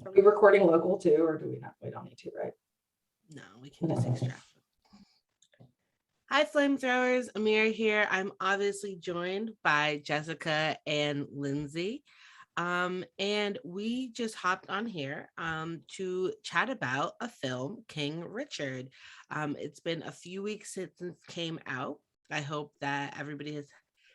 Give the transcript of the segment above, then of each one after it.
Are we recording local too, or do we not? We don't need to, right? No, we can just extract. Hi, flamethrowers. Amira here. I'm obviously joined by Jessica and Lindsay. And we just hopped on here to chat about a film, King Richard. It's been a few weeks since it came out. I hope that everybody has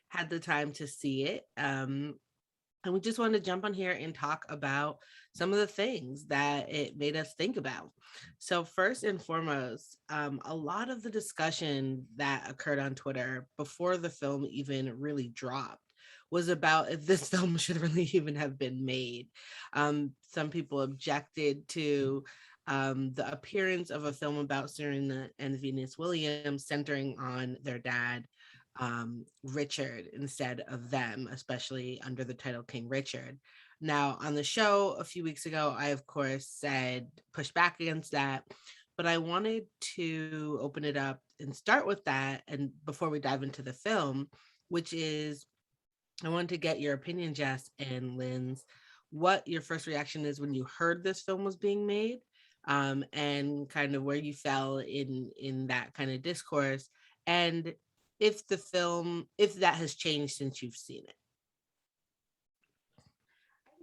had the time to see it. And we just wanted to jump on here and talk about some of the things that it made us think about. So first and foremost, a lot of the discussion that occurred on Twitter before the film even really dropped was about if this film should really even have been made. Some people objected to the appearance of a film about Serena and Venus Williams centering on their dad, Richard, instead of them, especially under the title King Richard. Now, on the show a few weeks ago, I, of course, said push back against that, but I wanted to open it up and start with that. And before we dive into the film, which is, I wanted to get your opinion, Jess and Linz, what your first reaction is when you heard this film was being made, and kind of where you fell in that kind of discourse, and if that has changed since you've seen it.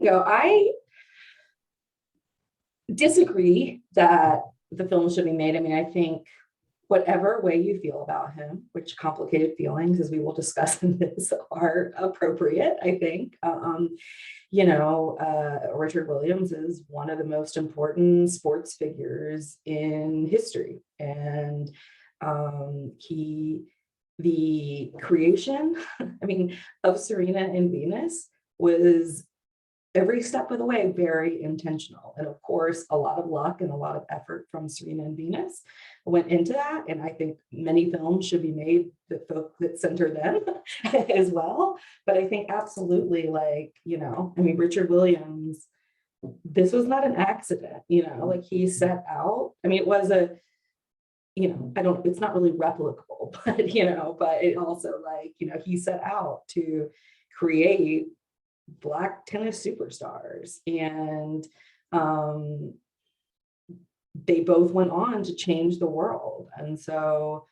I disagree that the film should be made. I mean, I think whatever way you feel about him, which complicated feelings, as we will discuss in this, are appropriate, I think. Richard Williams is one of the most important sports figures in history. And the creation, of Serena and Venus was every step of the way very intentional. And of course, a lot of luck and a lot of effort from Serena and Venus went into that. And I think many films should be made that center them as well. But I think absolutely, Richard Williams, this was not an accident, he set out. It was it's not really replicable, but it also he set out to create Black tennis superstars, and they both went on to change the world. And so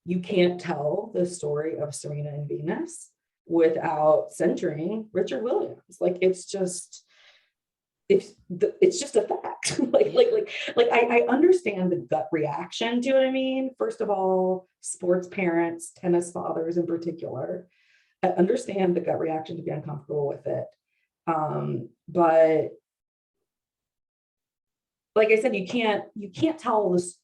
you can't tell the story of Serena and Venus without centering Richard Williams. It's just a fact. I understand the gut reaction. Do you know what I mean? First of all, sports parents, tennis fathers in particular, I understand the gut reaction to be uncomfortable with it. But like I said, you can't tell this,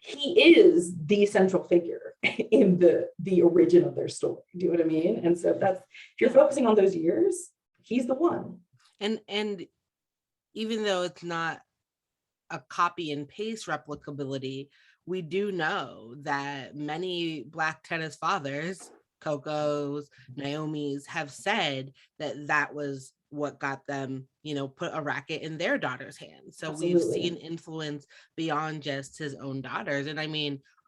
he is the central figure in the origin of their story. Do you know what I mean? And so if you're focusing on those years, he's the one. And even though it's not a copy and paste replicability, we do know that many Black tennis fathers, Coco's, Naomi's, have said that was what got them, put a racket in their daughter's hands. So Absolutely. We've seen influence beyond just his own daughters. And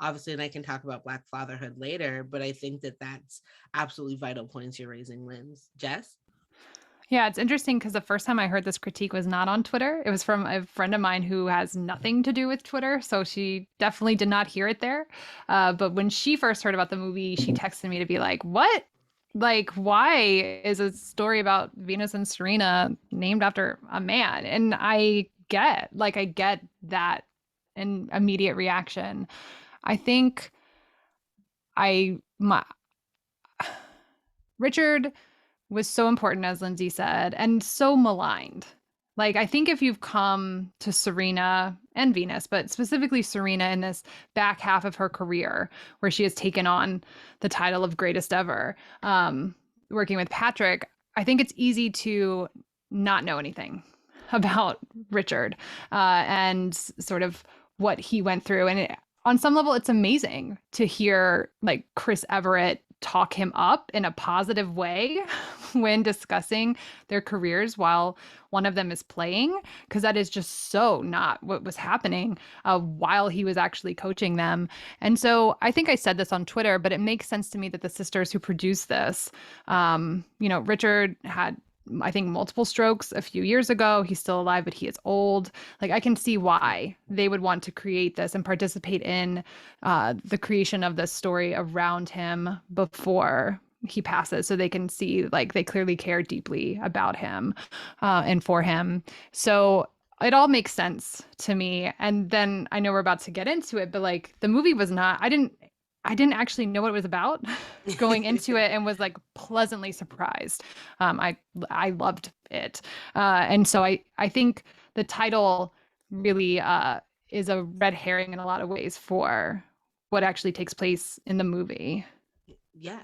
obviously, and I can talk about Black fatherhood later, but I think that that's absolutely vital points you're raising, Linz. Jess? Yeah, it's interesting because the first time I heard this critique was not on Twitter. It was from a friend of mine who has nothing to do with Twitter. So she definitely did not hear it there. But when she first heard about the movie, she texted me to be like, what? Why is a story about Venus and Serena named after a man? And I get that an immediate reaction. I think Richard was so important, as Lindsay said, and so maligned. I think if you've come to Serena and Venus, but specifically Serena in this back half of her career, where she has taken on the title of greatest ever, working with Patrick, I think it's easy to not know anything about Richard and sort of what he went through. And on some level, it's amazing to hear Chris Everett talk him up in a positive way when discussing their careers while one of them is playing, because that is just so not what was happening while he was actually coaching them. And so I think I said this on Twitter, but it makes sense to me that the sisters who produced this, Richard had I think, multiple strokes a few years ago. He's still alive, but he is old. Like, I can see why they would want to create this and participate in the creation of this story around him before he passes, so they can see, like, they clearly care deeply about him and for him. So it all makes sense to me. And then I know we're about to get into it, but like, the movie was not, I didn't actually know what it was about going into it, and was like pleasantly surprised. I loved it. And so I think the title really is a red herring in a lot of ways for what actually takes place in the movie. Yeah.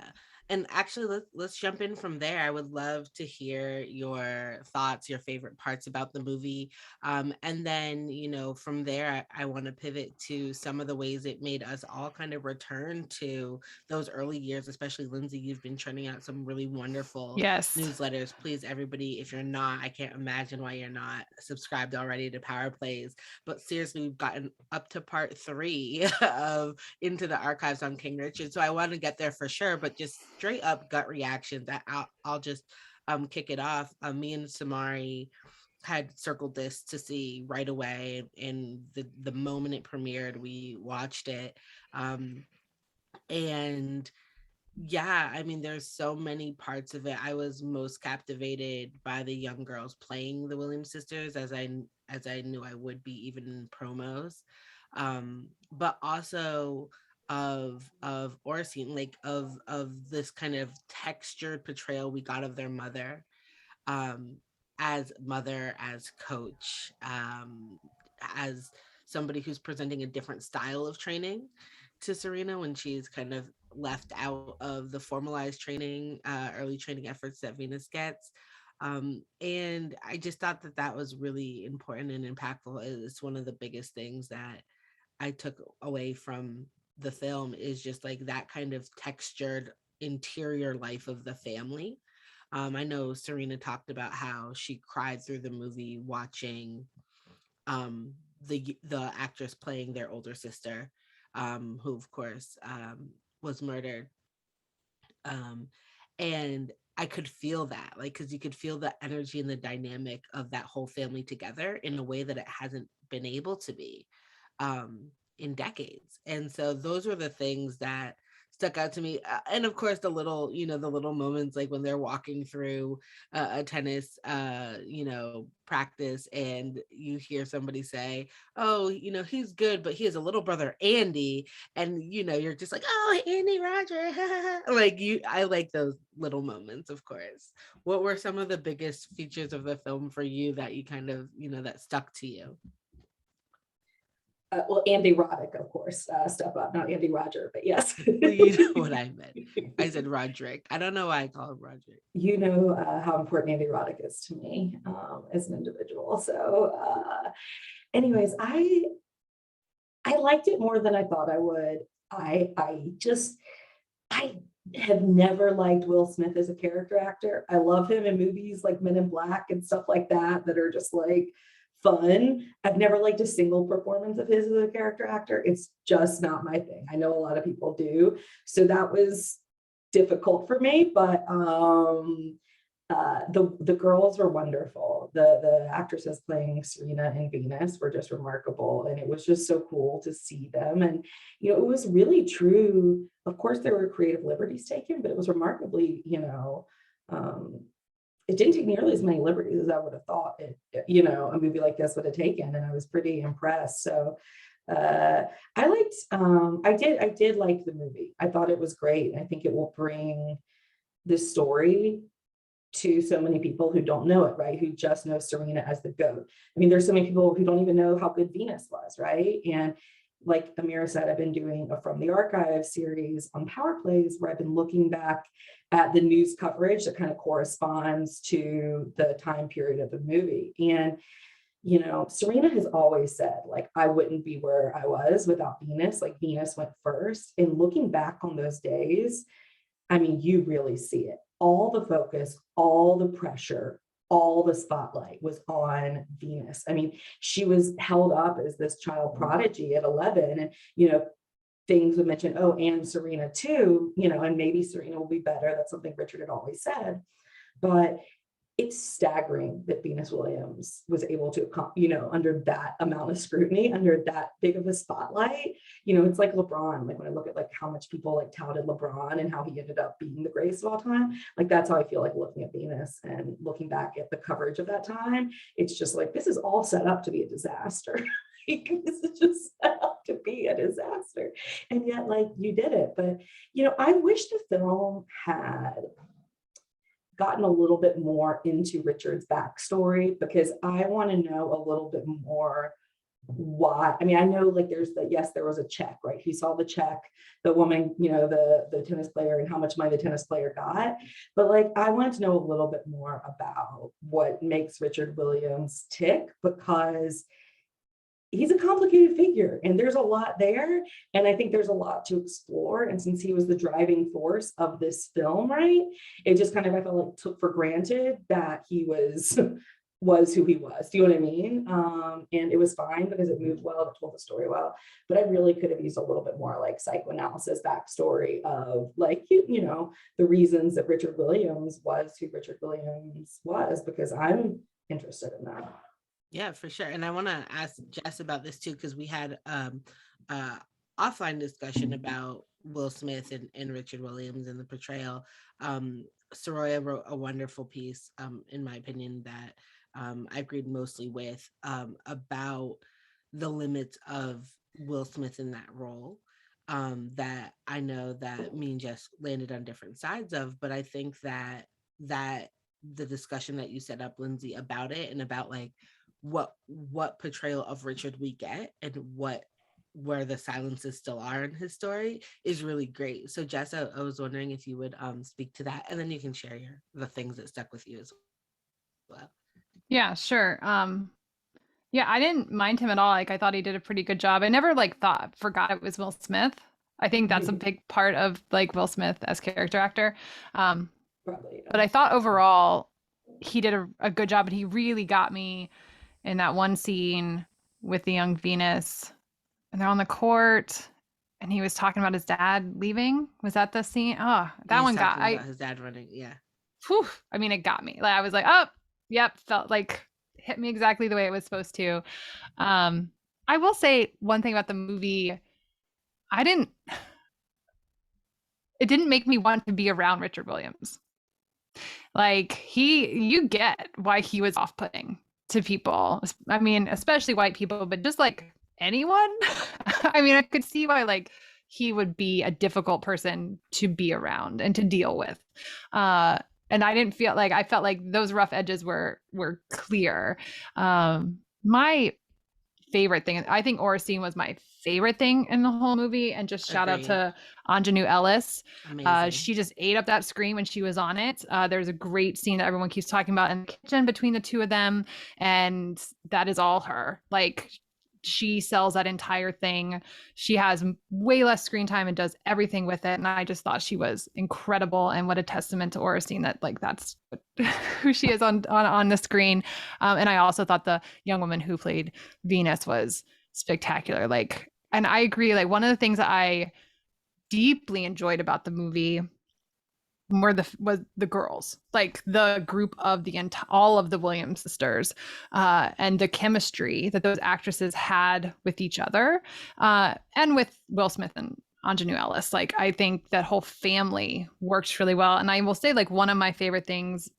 And actually, let's jump in from there. I would love to hear your thoughts, your favorite parts about the movie. And then, from there, I want to pivot to some of the ways it made us all kind of return to those early years, especially Lindsay. You've been churning out some really wonderful Yes. newsletters. Please, everybody, if you're not, I can't imagine why you're not subscribed already to Power Plays. But seriously, we've gotten up to part 3 of Into the Archives on King Richard. So I want to get there for sure, but just straight up gut reaction that I'll just kick it off. Me and Samari had circled this to see right away, and the moment it premiered, we watched it. And yeah, I mean, there's so many parts of it. I was most captivated by the young girls playing the Williams sisters, as I knew I would be, even in promos. But also of Oracene, like of this kind of textured portrayal we got of their mother, as mother, as coach, as somebody who's presenting a different style of training to Serena when she's kind of left out of the formalized training, early training efforts that Venus gets. And I just thought that was really important and impactful. It's one of the biggest things that I took away from the film, is just like that kind of textured interior life of the family. I know Serena talked about how she cried through the movie watching the actress playing their older sister, who of course was murdered. And I could feel that, like, because you could feel the energy and the dynamic of that whole family together in a way that it hasn't been able to be in decades. And so those were the things that stuck out to me. And of course, the little moments, like when they're walking through a tennis, practice, and you hear somebody say, oh, he's good, but he has a little brother, Andy. And, you're just like, oh, Andy Roger. I like those little moments, of course. What were some of the biggest features of the film for you that you kind of, that stuck to you? Well, Andy Roddick, of course, step up, not Andy Roger, but yes. Well, you know what I meant. I said Roderick. I don't know why I call him Roderick. You know how important Andy Roddick is to me as an individual. So anyways, I liked it more than I thought I would. I have never liked Will Smith as a character actor. I love him in movies like Men in Black and stuff like that are just like fun. I've never liked a single performance of his as a character actor. It's just not my thing. I know a lot of people do. So that was difficult for me, but the girls were wonderful. The actresses playing Serena and Venus were just remarkable, and it was just so cool to see them. And it was really true. Of course, there were creative liberties taken, but it was remarkably, it didn't take nearly as many liberties as I would have thought a movie like this would have taken, and I was pretty impressed. So I did like the movie. I thought it was great. I think it will bring this story to so many people who don't know it, right? Who just know Serena as the GOAT. I mean, there's so many people who don't even know how good Venus was, right? And like Amira said, I've been doing a From the Archive series on Power Plays, where I've been looking back at the news coverage that kind of corresponds to the time period of the movie. And, Serena has always said, like, I wouldn't be where I was without Venus. Like, Venus went first. And looking back on those days, I mean, you really see it. All the focus, all the pressure, all the spotlight was on Venus. I mean, she was held up as this child prodigy at 11, and, things would mention, oh, and Serena too, and maybe Serena will be better. That's something Richard had always said. But it's staggering that Venus Williams was able to, under that amount of scrutiny, under that big of a spotlight. It's like LeBron. Like when I look at like how much people like touted LeBron and how he ended up being the greatest of all time, like that's how I feel like looking at Venus and looking back at the coverage of that time. It's just like, this is all set up to be a disaster. This is just set up to be a disaster. And yet, like, you did it. But, I wish the film had gotten a little bit more into Richard's backstory, because I want to know a little bit more why. I mean, I know like there was a check, right? He saw the check, the woman, the tennis player, and how much money the tennis player got. But like, I wanted to know a little bit more about what makes Richard Williams tick, because he's a complicated figure and there's a lot there. And I think there's a lot to explore. And since he was the driving force of this film, right, it just kind of, I felt like, took for granted that he was who he was. Do you know what I mean? And it was fine because it moved well, it told the story well. But I really could have used a little bit more like psychoanalysis backstory of like, the reasons that Richard Williams was who Richard Williams was, because I'm interested in that. Yeah, for sure. And I want to ask Jess about this too, because we had offline discussion about Will Smith and Richard Williams and the portrayal. Soraya wrote a wonderful piece, in my opinion, that I agreed mostly with, about the limits of Will Smith in that role, that I know that me and Jess landed on different sides of, but I think that the discussion that you set up, Lindsay, about it and about like what portrayal of Richard we get and where the silences still are in his story is really great. So Jess, I was wondering if you would speak to that, and then you can share the things that stuck with you as well. Yeah, sure. Yeah, I didn't mind him at all. Like I thought he did a pretty good job. I never forgot it was Will Smith. I think that's a big part of like Will Smith as character actor. Probably, yeah. But I thought overall he did a good job, and he really got me in that one scene with the young Venus, and they're on the court and he was talking about his dad leaving. Was that the scene? Oh, that one got about his dad running. Yeah. Whew, I mean, it got me. Like I was like, oh, yep, felt like hit me exactly the way it was supposed to. I will say one thing about the movie. It didn't make me want to be around Richard Williams. Like you get why he was off-putting to people. I mean, especially white people, but just like anyone. I mean, I could see why like he would be a difficult person to be around and to deal with. And I felt like those rough edges were clear. My favorite thing, I think Oracene was my favorite thing in the whole movie, and just shout out to Aunjanue Ellis. She just ate up that screen when she was on it. There's a great scene that everyone keeps talking about in the kitchen between the two of them, and that is all her. Like she sells that entire thing. She has way less screen time and does everything with it. And I just thought she was incredible, and what a testament to Oracene that like that's who she is on the screen. And I also thought the young woman who played Venus was spectacular. Like, and I agree. Like one of the things that I deeply enjoyed about the movie was the girls, like the group of all of the Williams sisters, and the chemistry that those actresses had with each other, and with Will Smith and Aunjanue Ellis. Like I think that whole family works really well. And I will say like one of my favorite things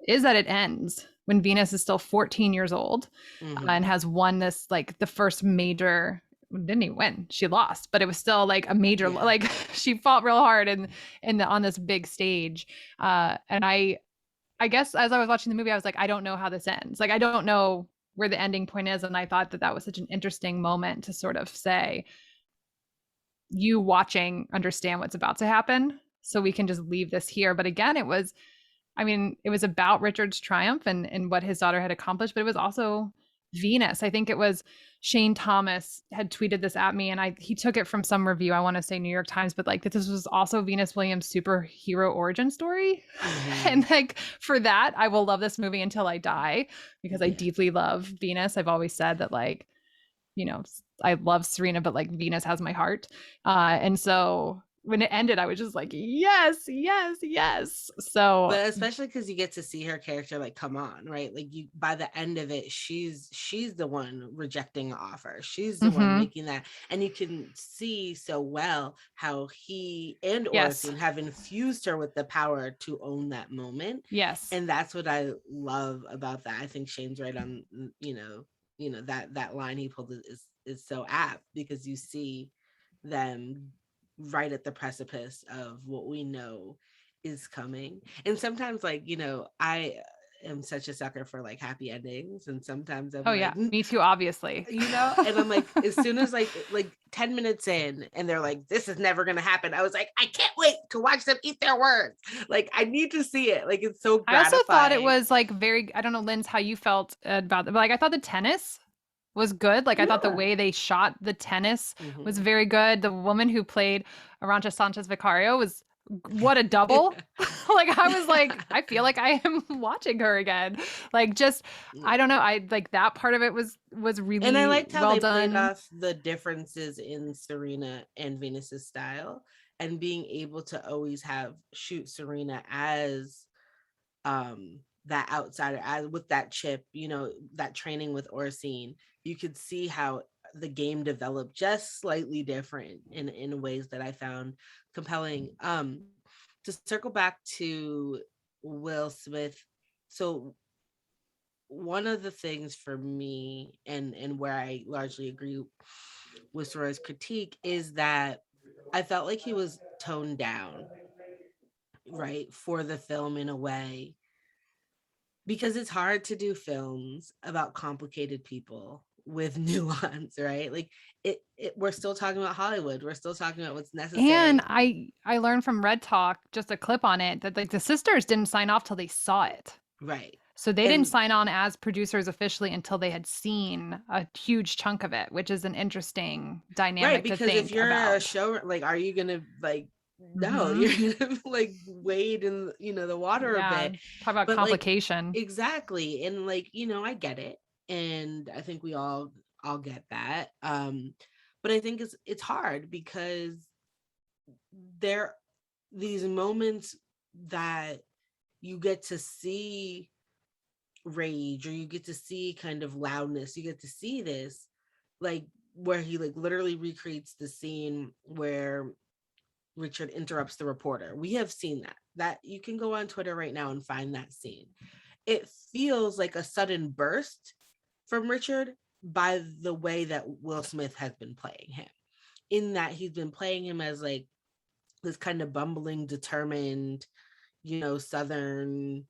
is that it ends when Venus is still 14 years old, and has won this, like the first major, didn't even win, she lost, but it was still like a major, like she fought real hard on this big stage. And I guess as I was watching the movie, I was like, I don't know how this ends. Like, I don't know where the ending point is. And I thought that was such an interesting moment to sort of say, you watching understand what's about to happen, so we can just leave this here. But again, it was about Richard's triumph and what his daughter had accomplished, but it was also Venus. I think it was Shane Thomas had tweeted this at me, and he took it from some review, I want to say New York Times, but like that this was also Venus Williams' superhero origin story. And like for that, I will love this movie until I die, because I deeply love Venus. I've always said that, like, I love Serena, but like Venus has my heart. And so when it ended, I was just like, yes, yes, yes. So But especially because you get to see her character like come on, right? Like you by the end of it, she's the one rejecting the offer. She's the one mhm, making that. And you can see so well how he and yes, Orson have infused her with the power to own that moment. yes. And that's what I love about that. I think Shane's right on, that line he pulled is so apt, because you see them right at the precipice of what we know is coming. And sometimes, like, I am such a sucker for like happy endings, and sometimes I'm Oh yeah, like, me too, obviously. and I'm like, as soon as like 10 minutes in and they're like, this is never gonna happen, I was like, I can't wait to watch them eat their words. Like, I need to see it. Like, it's so I also thought it gratifying. was like very, I don't know, Linz, how you felt about it, but like I thought the tennis was good. Like I thought the Yeah. way they shot the tennis was Mhm. very good. The woman who played Arantxa Sanchez Vicario was what a double. Like I was like, I feel like I am watching her again. Like just I don't know. I like that part of it was And I really liked how well they played done. off the differences in Serena and Venus's style, and being able to always shoot Serena as that outsider, as with that chip, that training with Orsine. You could see how the game developed just slightly different in ways that I found compelling. To circle back to Will Smith, so one of the things for me, and where I largely agree with Soray's critique, is that I felt like he was toned down, right, for the film in a way, because it's hard to do films about complicated people with nuance, right? Like we're still talking about Hollywood. We're still talking about what's And necessary. I learned from Red Talk just a clip on it that like the sisters didn't sign off till they saw it. Right. So they didn't And sign on as producers officially until they had seen a huge chunk of it, which is an interesting right, dynamic to because if think you're a about. show, like, are you gonna like, no, Hmm. you're gonna like wade in the water a Yeah, bit. talk about But like, complication. exactly. And like, I get it. And I think we all get that. But I think it's hard because there these moments that you get to see rage, or you get to see kind of loudness, you get to see this, like, where he like literally recreates the scene where Richard interrupts the reporter. We have seen that you can go on Twitter right now and find that scene. It feels like a sudden burst from Richard by the way that Will Smith has been playing him, in that he's been playing him as like this kind of bumbling, determined, Southern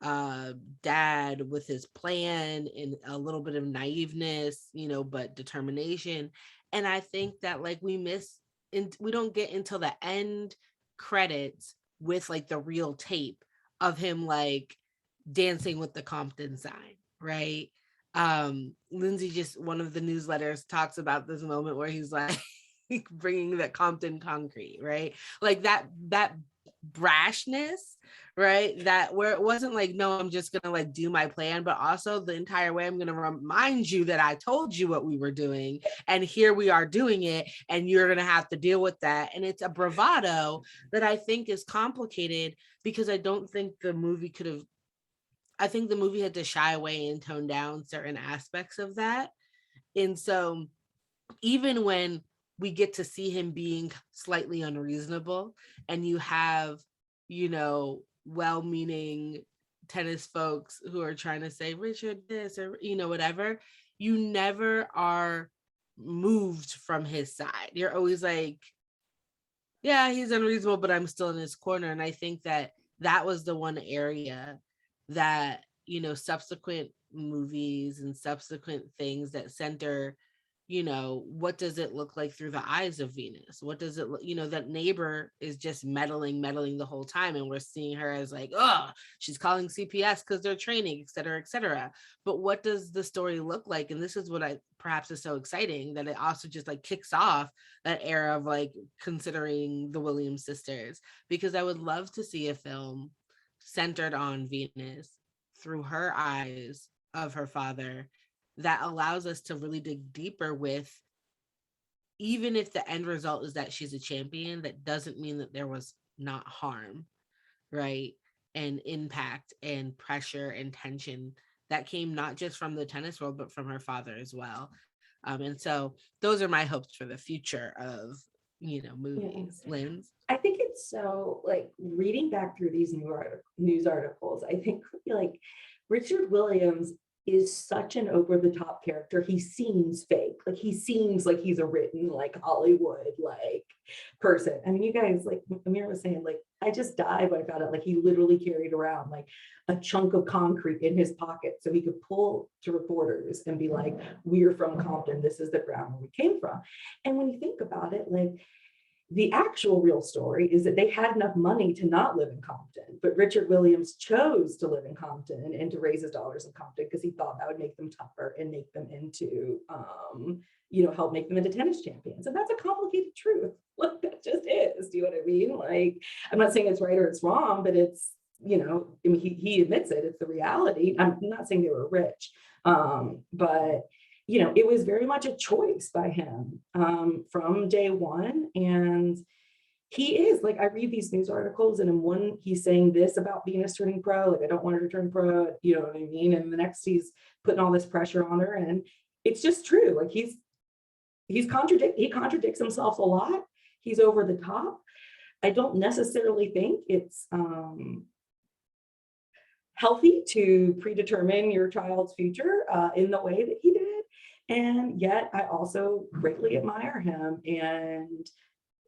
dad with his plan and a little bit of naiveness, but determination. And I think that like we don't get until the end credits with like the real tape of him like dancing with the Compton sign, right? Lindsay, just one of the newsletters, talks about this moment where he's like bringing the Compton concrete, right? Like that brashness, right? That where it wasn't like, no, I'm just gonna like do my plan, but also the entire way I'm gonna remind you that I told you what we were doing, and here we are doing it, and you're gonna have to deal with that. And it's a bravado that I think is complicated, because I don't think the movie could have. I think the movie had to shy away and tone down certain aspects of that. And so even when we get to see him being slightly unreasonable, and you have, well-meaning tennis folks who are trying to say, Richard this, or, whatever, you never are moved from his side. You're always like, yeah, he's unreasonable, but I'm still in his corner. And I think that was the one area that, subsequent movies and subsequent things that center, what does it look like through the eyes of Venus? What does it look, that neighbor is just meddling the whole time. And we're seeing her as like, oh, she's calling CPS because they're training, et cetera, et cetera. But what does the story look like? And this is what I perhaps is so exciting, that it also just like kicks off that era of like considering the Williams sisters, because I would love to see a film centered on Venus through her eyes of her father, that allows us to really dig deeper with even if the end result is that she's a champion, that doesn't mean that there was not harm, right? And impact and pressure and tension that came not just from the tennis world, but from her father as well. And so those are my hopes for the future of, movies. Linz? I think it's so, like, reading back through these news articles, I think like Richard Williams is such an over the top character. He seems fake. Like, he seems like he's a written, like, Hollywood, like, person. I mean, you guys, like Amira was saying, like, I just died when I found out, like, he literally carried around like a chunk of concrete in his pocket so he could pull to reporters and be like, we're from Compton. This is the ground where we came from. And when you think about it, like, the actual real story is that they had enough money to not live in Compton, but Richard Williams chose to live in Compton and to raise his daughters in Compton because he thought that would make them tougher and make them into, help make them into tennis champions. And that's a complicated truth. Like, that just is. Do you know what I mean? Like, I'm not saying it's right or it's wrong, but it's, I mean, he admits it. It's the reality. I'm not saying they were rich, but it was very much a choice by him from day one. And he is, like, I read these news articles, and in one, he's saying this about Venus turning pro, like, I don't want her to turn pro, you know what I mean? And the next, he's putting all this pressure on her. And it's just true. Like, he contradicts himself a lot. He's over the top. I don't necessarily think it's healthy to predetermine your child's future in the way that he did. And yet I also greatly admire him and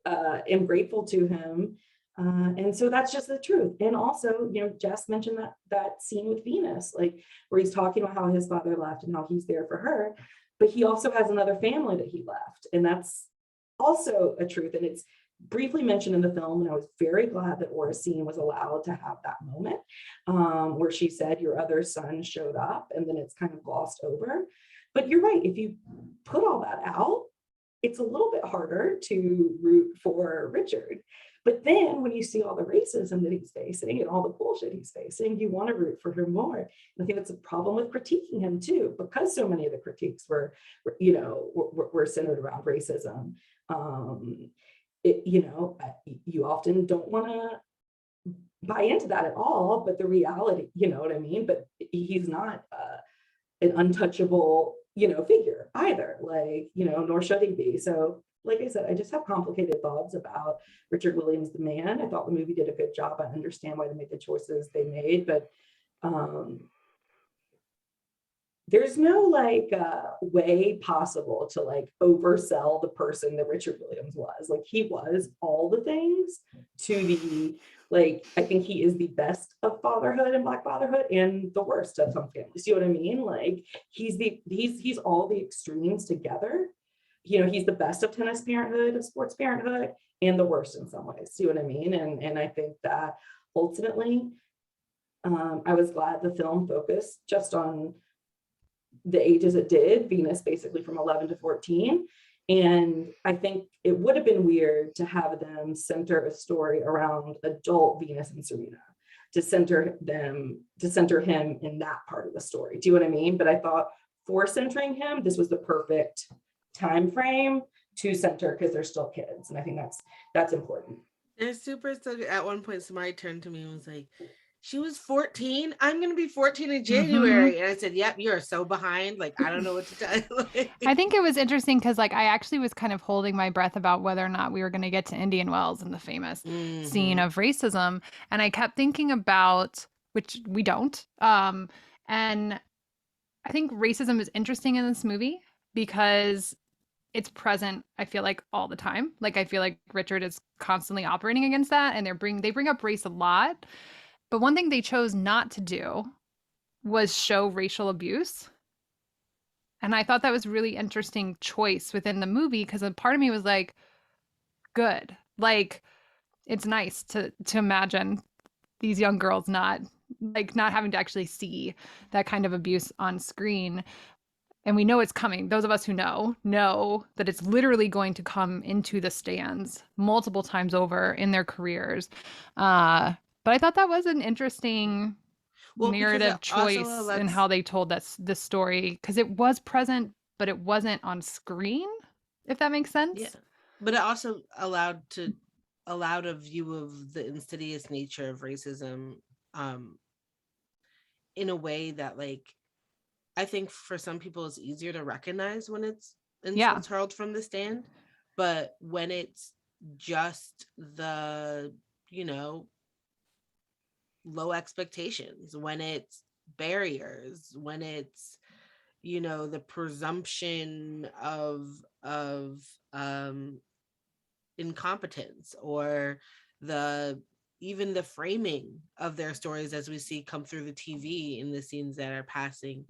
am grateful to him. And so that's just the truth. And also, Jess mentioned that scene with Venus, like, where he's talking about how his father left and how he's there for her, but he also has another family that he left. And that's also a truth. And it's briefly mentioned in the film, and I was very glad that Oracene was allowed to have that moment where she said, your other son showed up, and then it's kind of glossed over. But you're right, if you put all that out, it's a little bit harder to root for Richard. But then when you see all the racism that he's facing and all the bullshit he's facing, you want to root for him more. And I think that's a problem with critiquing him too, because so many of the critiques were centered around racism. You often don't want to buy into that at all, but the reality, you know what I mean? But he's not an untouchable, figure either, like, nor should he be. So, like I said, I just have complicated thoughts about Richard Williams, the man. I thought the movie did a good job. I understand why they made the choices they made, but there's no way possible to oversell the person that Richard Williams was. Like, he was all the things to the, I think he is the best of fatherhood and Black fatherhood and the worst of some families. You know what I mean? Like, he's all the extremes together. He's the best of tennis parenthood, of sports parenthood, and the worst in some ways. See what I mean? And I think that ultimately, I was glad the film focused just on the ages it did, Venus basically from 11 to 14. And I think it would have been weird to have them center a story around adult Venus and Serena, to center him in that part of the story. Do you know what I mean? But I thought for centering him, this was the perfect time frame to center, because they're still kids. And I think that's important. They're super still. At one point, somebody turned to me and was like, she was 14. I'm going to be 14 in January. And I said, yep, you're so behind. Like, I don't know what to tell you. I think it was interesting because, I actually was kind of holding my breath about whether or not we were going to get to Indian Wells and the famous scene of racism. And I kept thinking about, which we don't. And I think racism is interesting in this movie because it's present, I feel like, all the time. Like, I feel like Richard is constantly operating against that. And they bring up race a lot. But one thing they chose not to do was show racial abuse. And I thought that was really interesting choice within the movie, because a part of me was like, good. Like, it's nice to imagine these young girls not having to actually see that kind of abuse on screen. And we know it's coming. Those of us who know that it's literally going to come into the stands multiple times over in their careers. But I thought that was an interesting narrative choice in how they told this story, because it was present, but it wasn't on screen. if that makes sense. Yeah, but it also allowed a view of the insidious nature of racism, in a way that, like, I think for some people it's easier to recognize when it's insults hurled from the stand, but when it's just the, you know, low expectations, when it's barriers, when it's, you know, the presumption of incompetence, or the even the framing of their stories as we see come through the TV in the scenes that are passing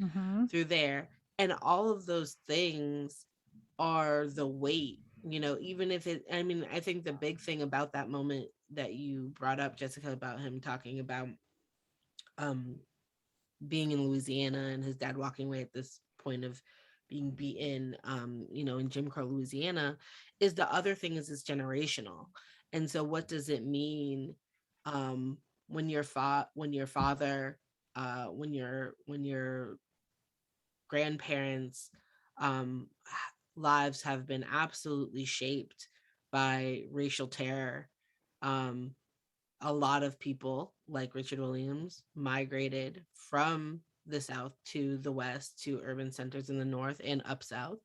through there. And all of those things are the weight, you know, even if it, I mean, I think the big thing about that moment that you brought up, Jessica, about him talking about um being in Louisiana and his dad walking away at this point of being beaten, you know, in Jim Crow Louisiana, is the other thing is it's generational. And so what does it mean when your father, when your grandparents lives have been absolutely shaped by racial terror? A lot of people like Richard Williams migrated from the South to the West, to urban centers in the North and up South,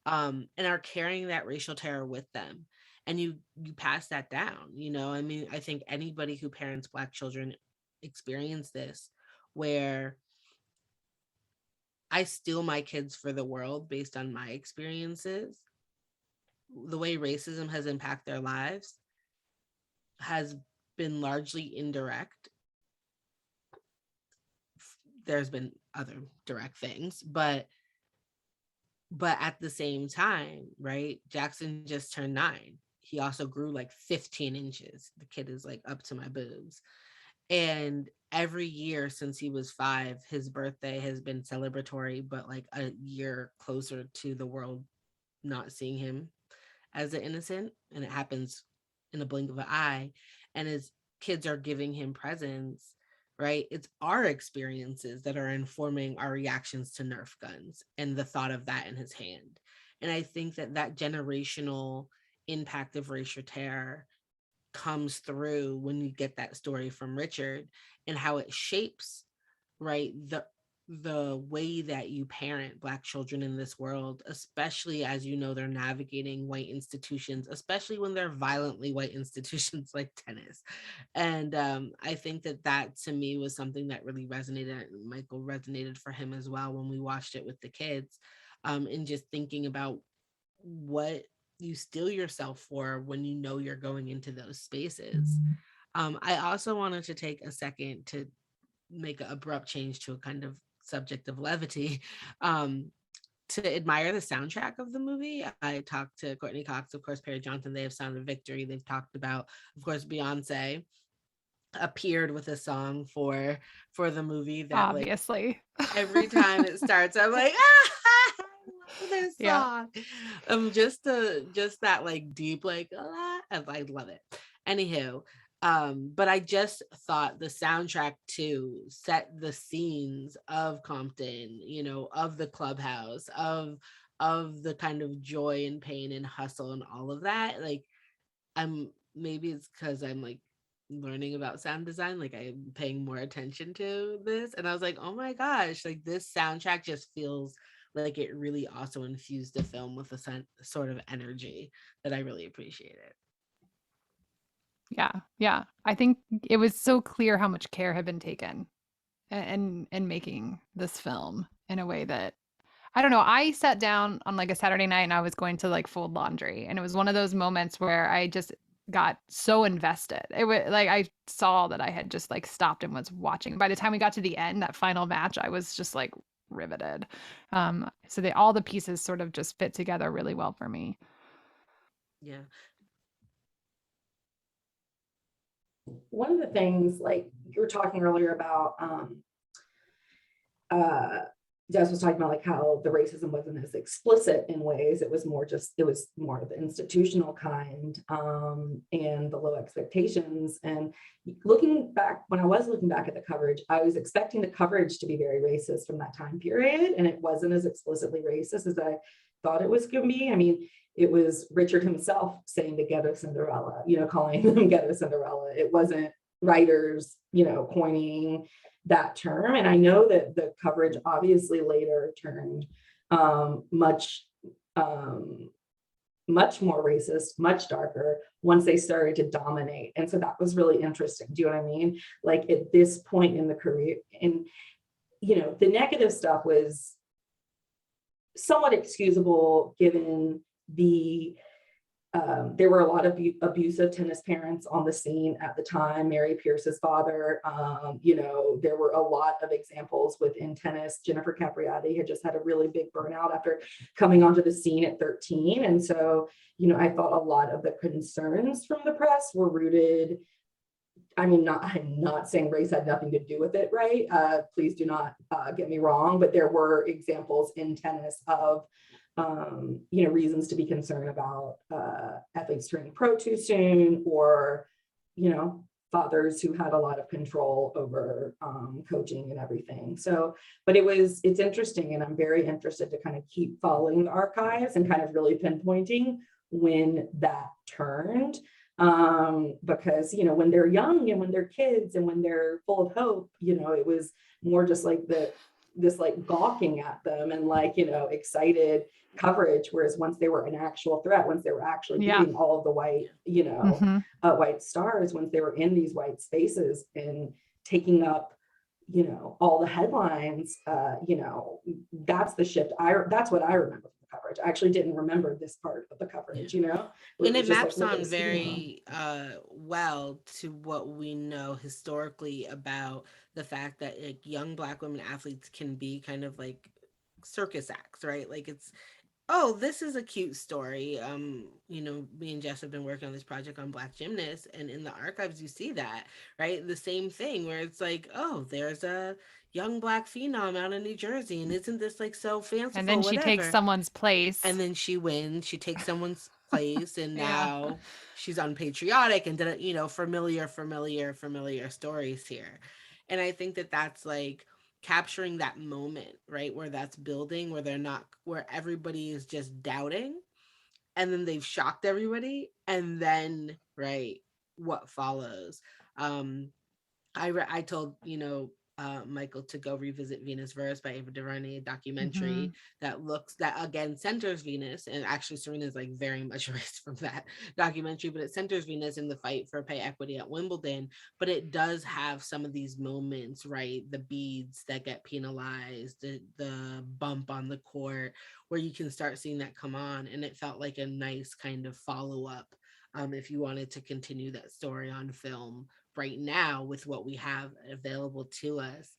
and are carrying that racial terror with them. And you pass that down, you know, I mean, I think anybody who parents Black children experience this, where I steal my kids for the world based on my experiences. The way racism has impacted their lives has been largely indirect. There's been other direct things, but at the same time, right? Jackson just turned 9. He also grew like 15 inches. The kid is like up to my boobs. And every year since he was 5, his birthday has been celebratory, but like a year closer to the world not seeing him as an innocent. And it happens in a blink of an eye. And his kids are giving him presents, right? It's our experiences that are informing our reactions to Nerf guns and the thought of that in his hand. And I think that generational impact of racial terror comes through when you get that story from Richard, and how it shapes, right, the way that you parent Black children in this world, especially as you know they're navigating white institutions, especially when they're violently white institutions like tennis. And I think that to me was something that really resonated. Michael resonated for him as well when we watched it with the kids, and just thinking about what you steel yourself for when you know you're going into those spaces. I also wanted to take a second to make an abrupt change to a kind of subject of levity, to admire the soundtrack of the movie. I talked to Courtney Cox, of course, Perry Johnson. They have Sound of Victory. They've talked about, of course, Beyonce appeared with a song for the movie that, obviously, like, every time it starts, I'm like, ah, I love this song. Just that like deep, like, I love it. Anywho, but I just thought the soundtrack too set the scenes of Compton, you know, of the clubhouse, of the kind of joy and pain and hustle and all of that. Like, maybe it's because I'm like learning about sound design, like I'm paying more attention to this, and I was like, oh my gosh, like this soundtrack just feels like it really also infused the film with a sort of energy that I really appreciated. Yeah. I think it was so clear how much care had been taken in making this film in a way that, I don't know. I sat down on like a Saturday night and I was going to like fold laundry, and it was one of those moments where I just got so invested. It was like I saw that I had just like stopped and was watching. By the time we got to the end, that final match, I was just like riveted. So all the pieces sort of just fit together really well for me. Yeah. One of the things, like you were talking earlier about, Jess was talking about like how the racism wasn't as explicit in ways. It was more of the institutional kind, and the low expectations. And looking back, when I was looking back at the coverage, I was expecting the coverage to be very racist from that time period, and it wasn't as explicitly racist as I thought it was going to be. I mean, it was Richard himself saying the Ghetto Cinderella, you know, calling them Ghetto Cinderella. It wasn't writers, you know, coining that term. And I know that the coverage obviously later turned much more racist, much darker once they started to dominate. And so that was really interesting. Do you know what I mean? Like at this point in the career, and you know, the negative stuff was somewhat excusable given the there were a lot of abusive tennis parents on the scene at the time. Mary Pierce's father, you know, there were a lot of examples within tennis. Jennifer Capriati had just had a really big burnout after coming onto the scene at 13. And so, you know, I thought a lot of the concerns from the press were rooted. I mean, I'm not saying race had nothing to do with it, right? Please do not get me wrong, but there were examples in tennis of you know, reasons to be concerned about athletes turning pro too soon, or, you know, fathers who had a lot of control over coaching and everything. So, but it's interesting, and I'm very interested to kind of keep following the archives and kind of really pinpointing when that turned. Because, you know, when they're young and when they're kids and when they're full of hope, you know, it was more just like this like gawking at them and like, you know, excited coverage. Whereas once they were an actual threat, once they were actually beating all of the white, you know, white stars, once they were in these white spaces and taking up, you know, all the headlines, you know, that's the shift. That's what I remember from the coverage. I actually didn't remember this part of the coverage, you know, and it maps on very well to what we know historically about the fact that like young Black women athletes can be kind of like circus acts, right? Like it's, oh, this is a cute story. You know, me and Jess have been working on this project on Black gymnasts, and in the archives you see that, right? The same thing where it's like, oh, there's a young Black phenom out in New Jersey, and isn't this like so fanciful? And then she takes someone's place. And then she wins. She takes someone's place, and now she's unpatriotic, and you know, familiar stories here. And I think that that's like capturing that moment, right, where that's building, where everybody is just doubting, and then they've shocked everybody, and then right, what follows. I told, you know, Michael to go revisit Venus Verse by Ava DuVernay, a documentary that again centers Venus, and actually Serena is like very much erased from that documentary, but it centers Venus in the fight for pay equity at Wimbledon. But it does have some of these moments, right? The beads that get penalized, the bump on the court, where you can start seeing that come on, and it felt like a nice kind of follow-up if you wanted to continue that story on film right now with what we have available to us.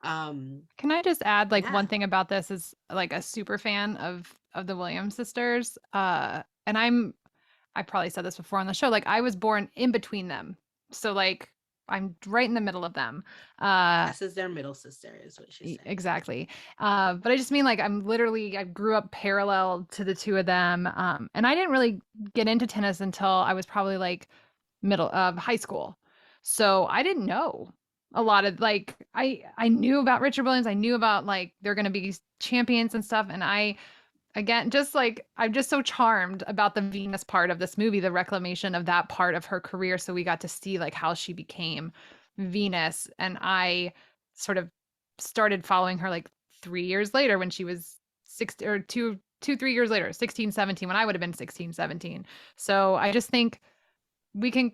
Can I just add like one thing about this is like a super fan of the Williams sisters. And I probably said this before on the show, like I was born in between them. So like I'm right in the middle of them. This is their middle sister is what she said. Exactly. But I just mean like I grew up parallel to the two of them. And I didn't really get into tennis until I was probably like middle of high school. So I didn't know a lot of like I knew about Richard Williams. I knew about like they're going to be champions and stuff. And again, just like I'm just so charmed about the Venus part of this movie, the reclamation of that part of her career. So we got to see like how she became Venus. And I sort of started following her like 3 years later when she was 3 years later, 16, 17, when I would have been 16, 17. So I just think we can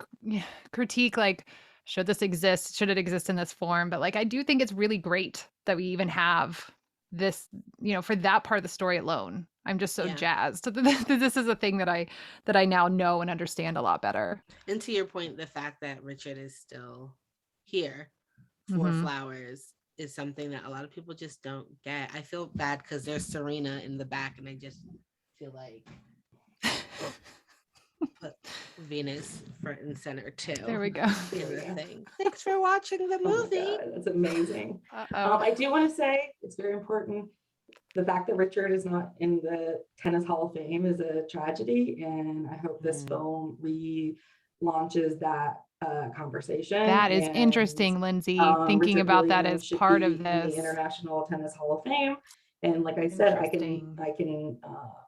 critique like, should this exist? Should it exist in this form? But like, I do think it's really great that we even have this, you know, for that part of the story alone. I'm just so jazzed. This is a thing that I now know and understand a lot better. And to your point, the fact that Richard is still here for Flowers is something that a lot of people just don't get. I feel bad because there's Serena in the back, and I just feel like put Venus front and center too. There we go. Thing. Thanks for watching the movie. Oh God, that's amazing. I do want to say it's very important. The fact that Richard is not in the Tennis Hall of Fame is a tragedy, and I hope this film relaunches that conversation. That is interesting, Lindsay. Thinking Richard about that Williams as should part be of in this. the International Tennis Hall of Fame, And like I said, Interesting. I can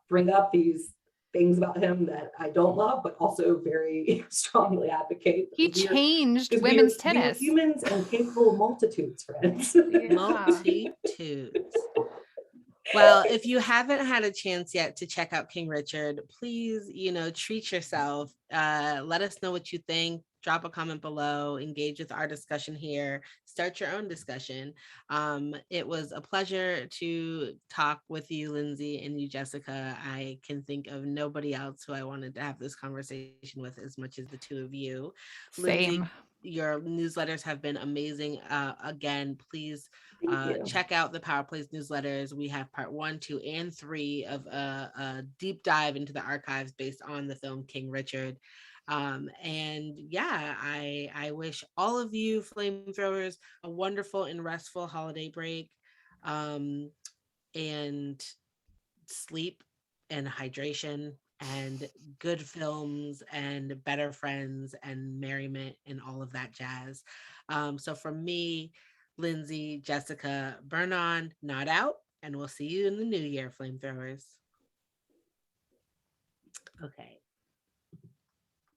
bring up these things about him that I don't love, but also very strongly advocate. He because changed because women's we are tennis. humans and capable of multitudes, friends. Yeah. Multitudes. Well, if you haven't had a chance yet to check out King Richard, please, treat yourself. Let us know what you think. Drop a comment below, engage with our discussion here, start your own discussion. It was a pleasure to talk with you, Lindsay, and you, Jessica. I can think of nobody else who I wanted to have this conversation with as much as the two of you. Lindsay, Same. your newsletters have been amazing. Again, please Thank you. check out the Power Plays newsletters. We have part 1, 2, and 3 of a deep dive into the archives based on the film King Richard. And yeah, I wish all of you flamethrowers a wonderful and restful holiday break, and sleep and hydration and good films and better friends and merriment and all of that jazz. So from me, Lindsay, Jessica, burn on, not out, and we'll see you in the new year, flamethrowers. Okay.